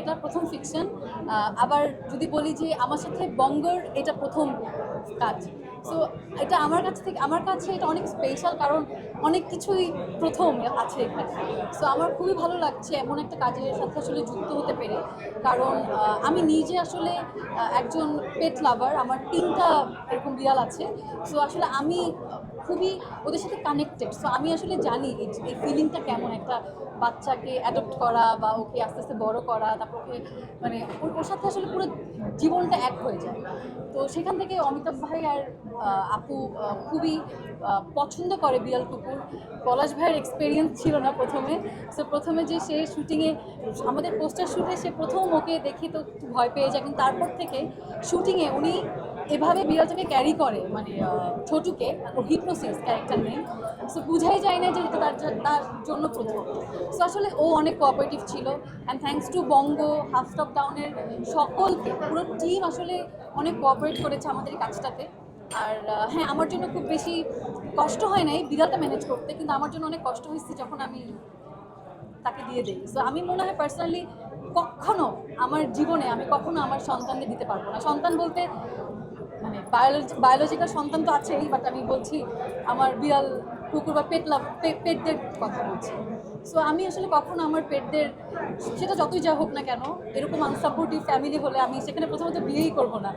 এটা প্রথম ফিকশন। আবার যদি বলি যে আমার সাথে বঙ্গর এটা প্রথম কাজ। সো এটা আমার কাছে এটা অনেক স্পেশাল, কারণ অনেক কিছুই প্রথম আছে এখানে। সো আমার খুবই ভালো লাগছে এমন একটা কাজের সাথে আসলে যুক্ত হতে পেরে, কারণ আমি নিজে আসলে একজন পেট লাভার। আমার 3টা এরকম বিড়াল আছে। সো আসলে আমি খুবই ওদের সাথে কানেক্টেড। সো আমি আসলে জানি এই ফিলিংটা কেমন, একটা বাচ্চাকে অ্যাডপ্ট করা বা ওকে আস্তে আস্তে বড় করা, তারপর ওকে মানে ওর সাথে আসলে পুরো জীবনটা এক হয়ে যায়। তো সেখান থেকে অমিতাভ ভাই আর আপু খুবই পছন্দ করে বিড়াল কুকুর। পলাশ ভাইয়ের এক্সপিরিয়েন্স ছিল না প্রথমে। সো প্রথমে যে সে শুটিংয়ে, আমাদের পোস্টার শুটে সে প্রথম ওকে দেখে তো একটু ভয় পেয়ে যায়, কিন্তু তারপর থেকে শুটিংয়ে উনি এভাবে বিড়ালটাকে ক্যারি করে, মানে ছোটুকে, ওর হিপনোসিস ক্যারেক্টার নেই। সো বুঝাই যায় না যে এটা তার জন্য প্রথম। সো আসলে ও অনেক কোঅপারেটিভ ছিল, and thanks to Banga, half stop ডাউনের সকলকে, পুরো টিম আসলে অনেক কোঅপারেট করেছে আমাদের এই কাজটাতে। আর হ্যাঁ, আমার জন্য খুব বেশি কষ্ট হয় নাই বিড়ালটা ম্যানেজ করতে, কিন্তু আমার জন্য অনেক কষ্ট হয়েছে যখন আমি তাকে দিয়ে দিই। সো আমি মনে হয় পার্সোনালি কখনো আমার জীবনে আমি কখনো আমার সন্তানদের দিতে পারবো না। সন্তান বলতে মানে বায়োলজিক্যাল সন্তান তো আছেই, বাট আমি বলছি আমার বিড়াল কুকুর বা পেটদের কথা বলছি। সো আমি আসলে কখনো আমার পেটদের, সেটা যতই যা হোক না কেন, এরকম আনসাপোর্টিভ ফ্যামিলি হলে আমি সেখানে প্রথমত বিয়েই করবো না,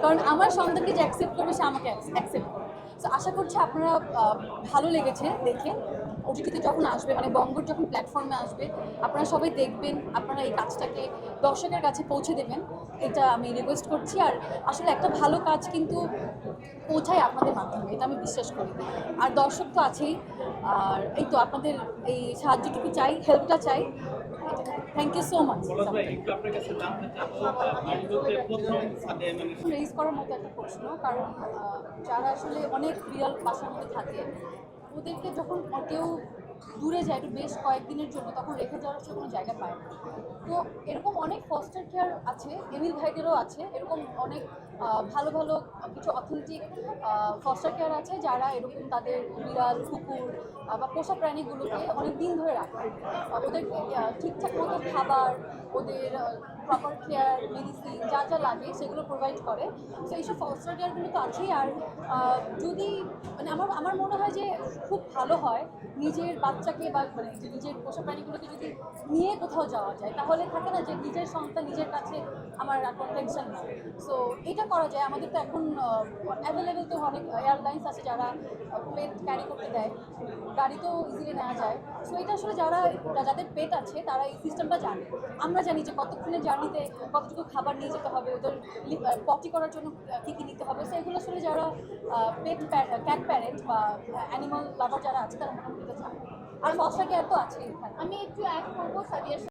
কারণ আমার সন্তানকে যে অ্যাকসেপ্ট করবে সে আমাকে অ্যাকসেপ্ট করবে। সো আশা করছি আপনারা ভালো লেগেছে দেখে। ওটিটিতে যখন আসবে, মানে বঙ্গর যখন প্ল্যাটফর্মে আসবে, আপনারা সবাই দেখবেন, আপনারা এই কাজটাকে দর্শকের কাছে পৌঁছে দেবেন, এটা আমি রিকোয়েস্ট করছি। আর আসলে একটা ভালো কাজ কিন্তু পৌঁছায় আপনাদের মাধ্যমে, এটা আমি বিশ্বাস করি। আর দর্শক তো আছেই, আর এই তো আপনাদের এই সাহায্যটুকু চাই, হেল্পটা চাই। Thank you so much. Raise করার মতো একটা প্রশ্ন, কারণ যারা আসলে অনেক বিড়াল বাসার মধ্যে থাকে, ওদেরকে যখন কেউ দূরে যায় একটু বেশ কয়েকদিনের জন্য, তখন রেখে যাওয়ার আসলে কোনো জায়গা পায় না। তো এরকম অনেক ফস্টার কেয়ার আছে, এমিল ভাইদেরও আছে, এরকম অনেক ভালো ভালো কিছু অথেন্টিক ফস্টার কেয়ার আছে, যারা এরকম তাদের বিড়াল কুকুর বা পোষা প্রাণীগুলোকে অনেক দিন ধরে রাখে। ওদেরকে ঠিকঠাক মতো খাবার, ওদের প্রপার কেয়ার, মেডিসিন যা যা লাগে সেগুলো প্রোভাইড করে। তো এইসব ফস্টার কেয়ারগুলো তো আছেই। আর যদি মানে আমার মনে হয় যে খুব ভালো হয় নিজের বাচ্চাকে বা মানে নিজের পোষা প্রাণীগুলোকে যদি নিয়ে কোথাও যাওয়া যায়, তাহলে থাকে না যে নিজের সন্তান নিজের কাছে, আমার কোনো টেনশন নেই। সো এটা করা যায়। আমাদের তো এখন অ্যাভেলেবেল তো অনেক এয়ারলাইন্স আছে যারা পেট ক্যারি করতে দেয়, গাড়িতেও ইজিলি নেওয়া যায়। সো এটা আসলে যাদের পেট আছে তারা এই সিস্টেমটা জানে। আমরা জানি যে কতক্ষণের জার্নিতে কতটুকু খাবার নিয়ে যেতে হবে, ওদের পটি করার জন্য কী কী নিতে হবে। সো এগুলো আসলে যারা ক্যাট প্যারেন্ট বা অ্যানিমাল লাভার যারা আছে তারা মোটামুটি জানে। আর ফস্টার কেয়ার তো আছে এখানে। আমি একটু অ্যাড করবো সাদিয়ার